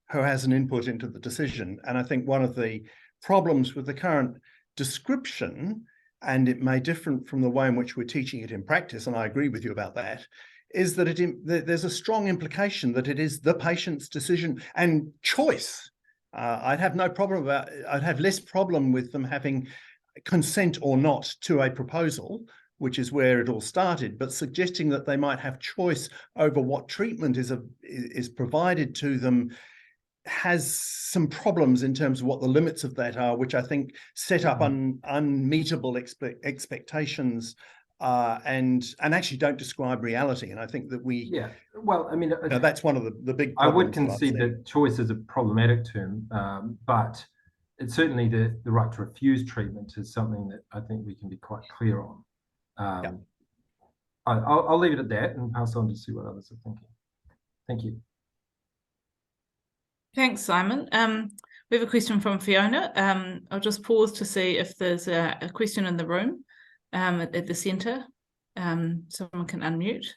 who has an input into the decision. And I think one of the problems with the current description, and it may differ from the way in which we're teaching it in practice, and I agree with you about that, is that there's a strong implication that it is the patient's decision and choice. I'd have less problem with them having consent or not to a proposal, which is where it all started, but suggesting that they might have choice over what treatment is provided to them has some problems in terms of what the limits of that are, which I think set up unmeetable expectations and actually don't describe reality. And I think that well, I mean, that's one of the big problems. I would concede that choice is a problematic term, but it's certainly the right to refuse treatment is something that I think we can be quite clear on. I'll leave it at that and pass on to see what others are thinking. Thank you. Thanks, Simon. We have a question from Fiona. I'll just pause to see if there's a question in the room at the centre. Someone can unmute.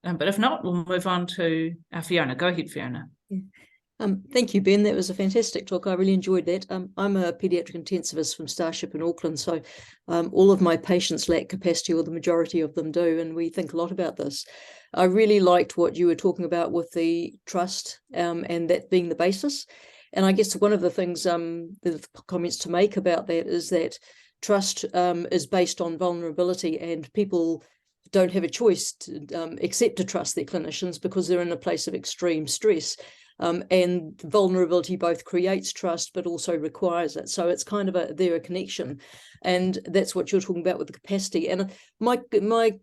But if not, we'll move on to Fiona. Go ahead, Fiona. Thank you, Ben. That was a fantastic talk. I really enjoyed that. I'm a paediatric intensivist from Starship in Auckland, so all of my patients lack capacity, or the majority of them do, and we think a lot about this. I really liked what you were talking about with the trust and that being the basis. And I guess one of the things, the comments to make about that is that trust is based on vulnerability, and people don't have a choice to accept to trust their clinicians because they're in a place of extreme stress. And vulnerability both creates trust but also requires it. So it's kind of a connection, and that's what you're talking about with the capacity. And my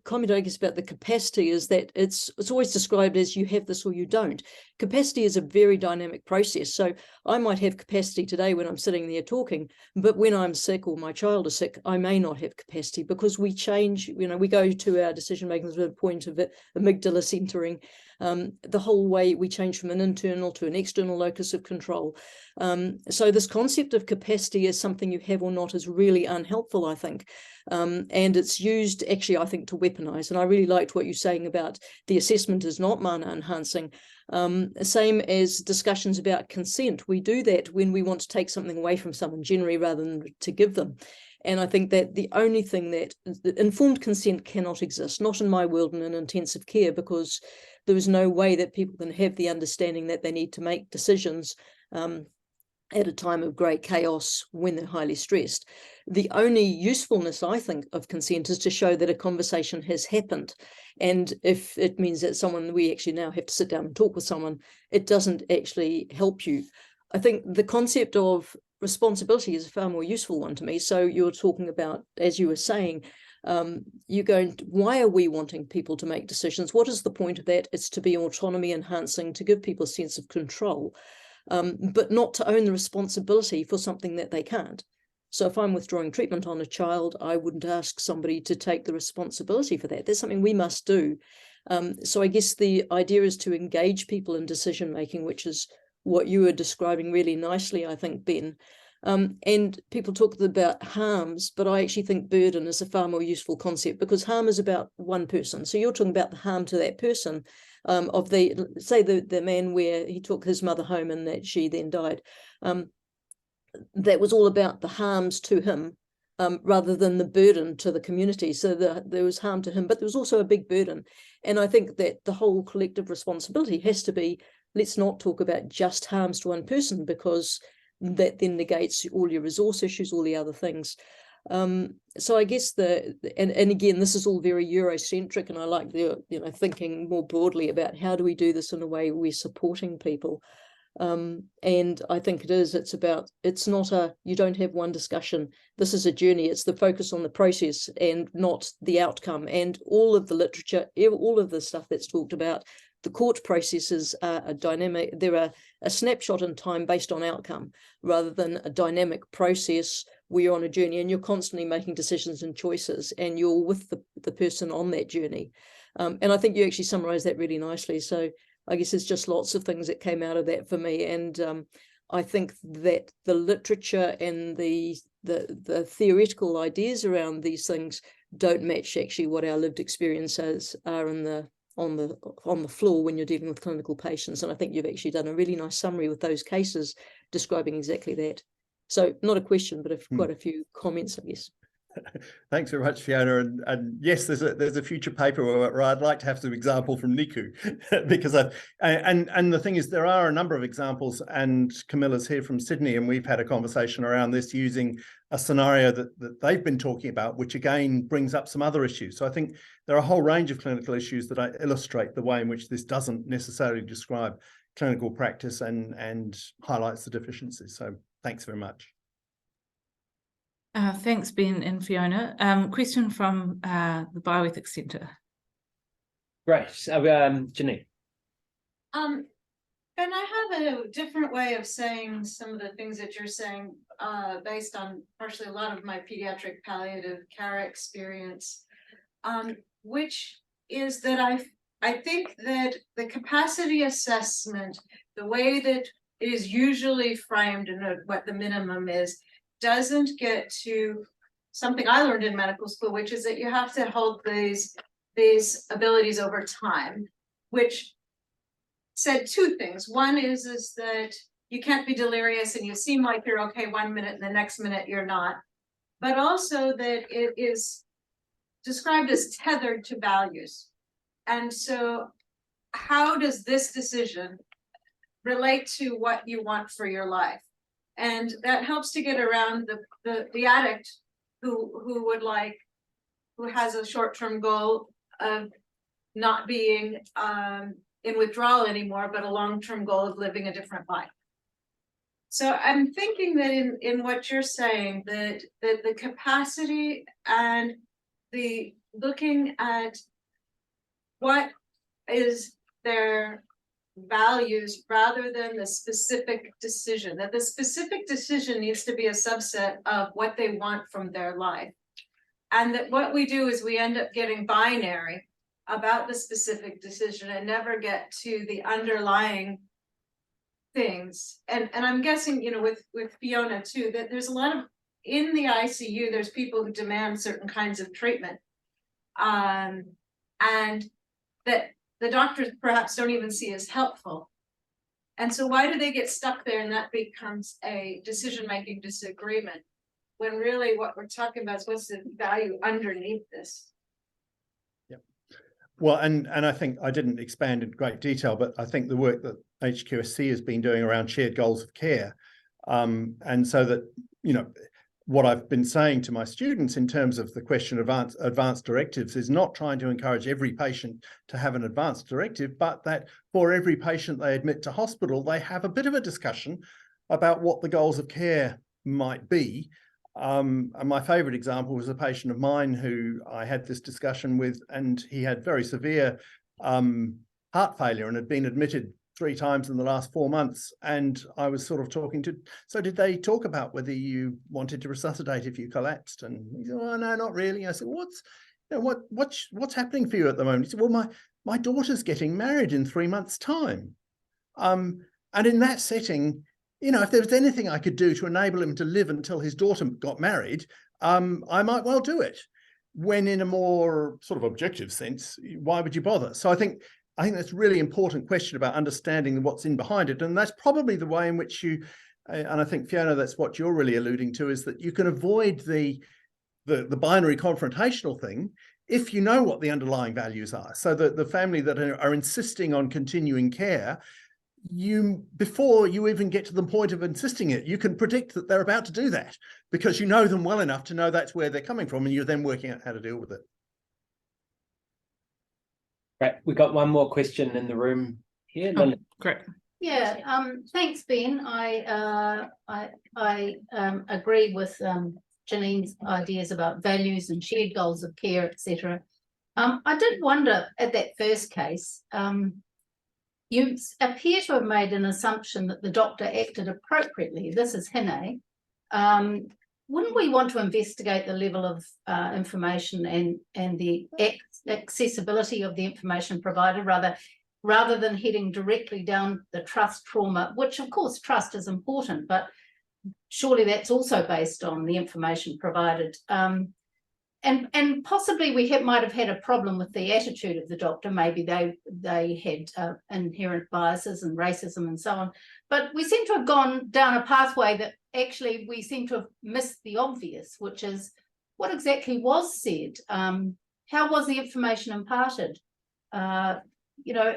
comment, I guess, about the capacity is that it's always described as you have this or you don't. Capacity is a very dynamic process. So I might have capacity today when I'm sitting there talking, but when I'm sick or my child is sick, I may not have capacity because we change. We go to our decision making to the point of it, amygdala centering. The whole way we change from an internal to an external locus of control. So this concept of capacity as something you have or not is really unhelpful, I think. And it's used actually, I think, to weaponize. And I really liked what you're saying about the assessment is not mana enhancing. Same as discussions about consent. We do that when we want to take something away from someone generally rather than to give them. And I think that the only thing that informed consent cannot exist, not in my world and in intensive care, because there is no way that people can have the understanding that they need to make decisions at a time of great chaos when they're highly stressed. the only usefulness, I think, of consent is to show that a conversation has happened. And if it means that we actually now have to sit down and talk with someone, it doesn't actually help you. I think the concept of responsibility is a far more useful one to me. So you're talking about, as you were saying, why are we wanting people to make decisions? What is the point of that? It's to be autonomy enhancing, to give people a sense of control, but not to own the responsibility for something that they can't. So if I'm withdrawing treatment on a child, I wouldn't ask somebody to take the responsibility for that. That's something we must do. So I guess the idea is to engage people in decision making, which is what you were describing really nicely, I think, Ben. And people talk about harms, but I actually think burden is a far more useful concept, because harm is about one person. So you're talking about the harm to that person, of the man where he took his mother home and that she then died. That was all about the harms to him, rather than the burden to the community. So there was harm to him, but there was also a big burden. And I think that the whole collective responsibility has to be, let's not talk about just harms to one person, because that then negates all your resource issues, all the other things. So I guess and again, this is all very Eurocentric, and I like the thinking more broadly about how do we do this in a way we're supporting people. And I think it's not you don't have one discussion. This is a journey. It's the focus on the process and not the outcome. And all of the literature, all of the stuff that's talked about, the court processes are a dynamic. They're a snapshot in time based on outcome, rather than a dynamic process where you're on a journey and you're constantly making decisions and choices, and you're with the person on that journey. And I think you actually summarized that really nicely. So I guess there's just lots of things that came out of that for me. And I think that the literature and the theoretical ideas around these things don't match actually what our lived experiences are on the floor when you're dealing with clinical patients. And I think you've actually done a really nice summary with those cases describing exactly that. So not a question, but quite a few comments, I guess. Thanks very much, Fiona. And yes, there's a future paper where I'd like to have some example from Niku, because and the thing is, there are a number of examples, and Camilla's here from Sydney, and we've had a conversation around this using a scenario that they've been talking about, which again brings up some other issues. So I think there are a whole range of clinical issues that illustrate the way in which this doesn't necessarily describe clinical practice and highlights the deficiencies. So thanks very much. Thanks, Ben and Fiona. Question from the Bioethics Centre. Great. Janine. And I have a different way of saying some of the things that you're saying, based on partially a lot of my pediatric palliative care experience, which is that I think that the capacity assessment, the way that it is usually framed and what the minimum is, doesn't get to something I learned in medical school, which is that you have to hold these abilities over time, which said two things. One is that you can't be delirious and you seem like you're okay 1 minute and the next minute you're not, but also that it is described as tethered to values. And so how does this decision relate to what you want for your life? And that helps to get around the addict who has a short-term goal of not being in withdrawal anymore, but a long-term goal of living a different life. So I'm thinking that in what you're saying, that the capacity and the looking at what is their values rather than the specific decision, that the specific decision needs to be a subset of what they want from their life. And that what we do is we end up getting binary about the specific decision and never get to the underlying things. And I'm guessing, with Fiona too, that there's a lot of, in the ICU, there's people who demand certain kinds of treatment. And that the doctors perhaps don't even see as helpful. And so why do they get stuck there and that becomes a decision-making disagreement, when really what we're talking about is what's the value underneath this? Yep. Well, and I think I didn't expand in great detail, but I think the work that HQSC has been doing around shared goals of care, and so that, what I've been saying to my students in terms of the question of advanced directives is not trying to encourage every patient to have an advanced directive, but that for every patient they admit to hospital, they have a bit of a discussion about what the goals of care might be. And my favorite example was a patient of mine who I had this discussion with, and he had very severe heart failure and had been admitted 3 times in the last 4 months. And I was sort of talking to, so did they talk about whether you wanted to resuscitate if you collapsed? And he said, oh, no, not really. I said, what's happening for you at the moment? He said, well, my daughter's getting married in 3 months' time. And in that setting, you know, if there was anything I could do to enable him to live until his daughter got married, I might well do it. When in a more sort of objective sense, why would you bother? So I think that's a really important question about understanding what's in behind it. And that's probably the way in which you, and I think, Fiona, that's what you're really alluding to, is that you can avoid the binary confrontational thing if you know what the underlying values are. So that the family that are insisting on continuing care, before you even get to the point of insisting it, you can predict that they're about to do that because you know them well enough to know that's where they're coming from, and you're then working out how to deal with it. Right, we got one more question in the room here. Oh, great. Yeah, thanks, Ben. I agree with Janine's ideas about values and shared goals of care, etc. I did wonder at that first case, you appear to have made an assumption that the doctor acted appropriately. This is Hine. Wouldn't we want to investigate the level of information and the accessibility of the information provided rather than heading directly down the trust trauma, which of course trust is important, but surely that's also based on the information provided. And possibly we might have had a problem with the attitude of the doctor. Maybe they had inherent biases and racism and so on. But we seem to have gone down a pathway that actually we seem to have missed the obvious, which is what exactly was said. How was the information imparted? You know,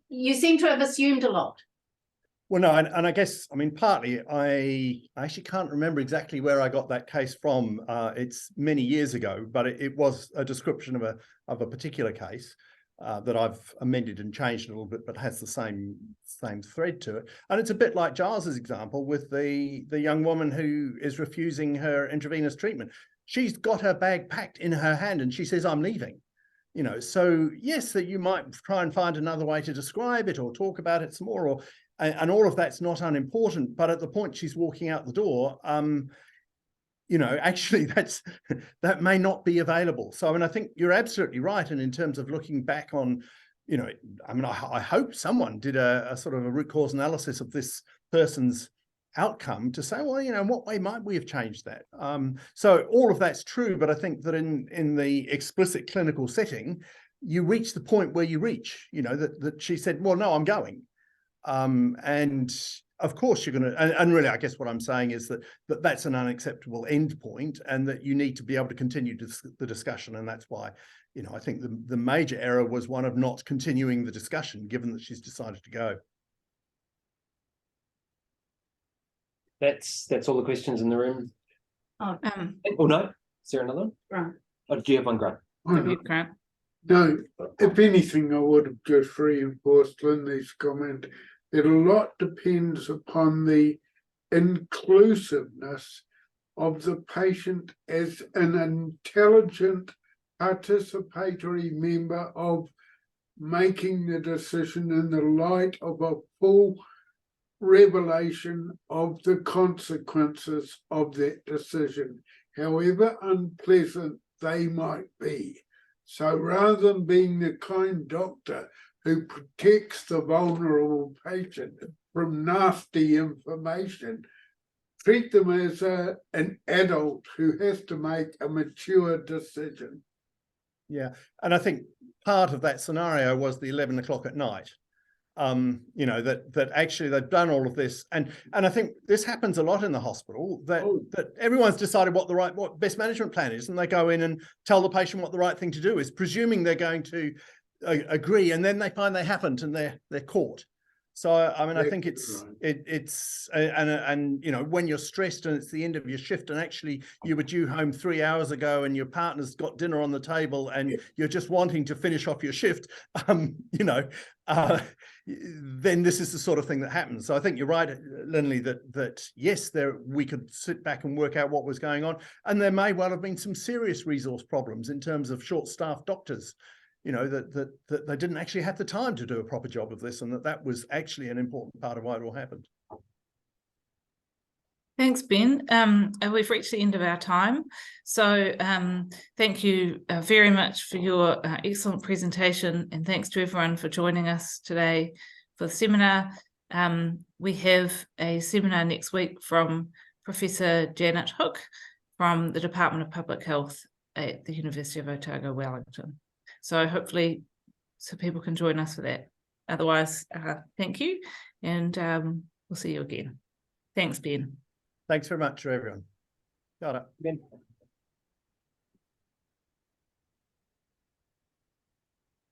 you seem to have assumed a lot. Well, no, and I guess, I mean, partly I actually can't remember exactly where I got that case from. It's many years ago, but it was a description of a particular case that I've amended and changed a little bit, but has the same thread to it. And it's a bit like Giles's example with the young woman who is refusing her intravenous treatment. She's got her bag packed in her hand and she says, I'm leaving. You know, so yes, that you might try and find another way to describe it or talk about it some more, and all of that's not unimportant. But at the point she's walking out the door, you know, actually that may not be available. So I mean, I think you're absolutely right. And in terms of looking back on, you know, I mean, I hope someone did a sort of a root cause analysis of this person's outcome to say, well, you know, in what way might we have changed that? So all of that's true, but I think that in the explicit clinical setting, you reach the point where you reach, you know, that she said, well, no, I'm going. And of course you're going to, and really, I guess what I'm saying is that's an unacceptable end point, and that you need to be able to continue the discussion. And that's why, you know, I think the major error was one of not continuing the discussion, given that she's decided to go. That's all the questions in the room. Oh, No, is there another one? Grant. Oh, do you have one, Grant? Grant. No, if anything, I would have just reinforced Lindsay's comment that a lot depends upon the inclusiveness of the patient as an intelligent, participatory member of making the decision in the light of a full revelation of the consequences of that decision, however unpleasant they might be. So rather than being the kind doctor who protects the vulnerable patient from nasty information, treat them as an adult who has to make a mature decision. Yeah, and I think part of that scenario was the 11 o'clock at night. You know, that actually they've done all of this, and I think this happens a lot in the hospital, that everyone's decided what best management plan is, and they go in and tell the patient what the right thing to do is, presuming they're going to agree, and then they find they haven't, and they're caught. So I mean, I Yeah, think it's right. and you know, when you're stressed and it's the end of your shift and actually you were due home 3 hours ago and your partner's got dinner on the table and you're just wanting to finish off your shift, you know, then this is the sort of thing that happens. So I think you're right, Lindley, that yes, we could sit back and work out what was going on, and there may well have been some serious resource problems in terms of short-staffed doctors. You know, that they didn't actually have the time to do a proper job of this, and that was actually an important part of why it all happened. Thanks, Ben. We've reached the end of our time. So thank you very much for your excellent presentation, and thanks to everyone for joining us today for the seminar. We have a seminar next week from Professor Janet Hook from the Department of Public Health at the University of Otago, Wellington. So hopefully people can join us for that. Otherwise, thank you, and we'll see you again. Thanks, Ben. Thanks very much to everyone. Got it. Ben.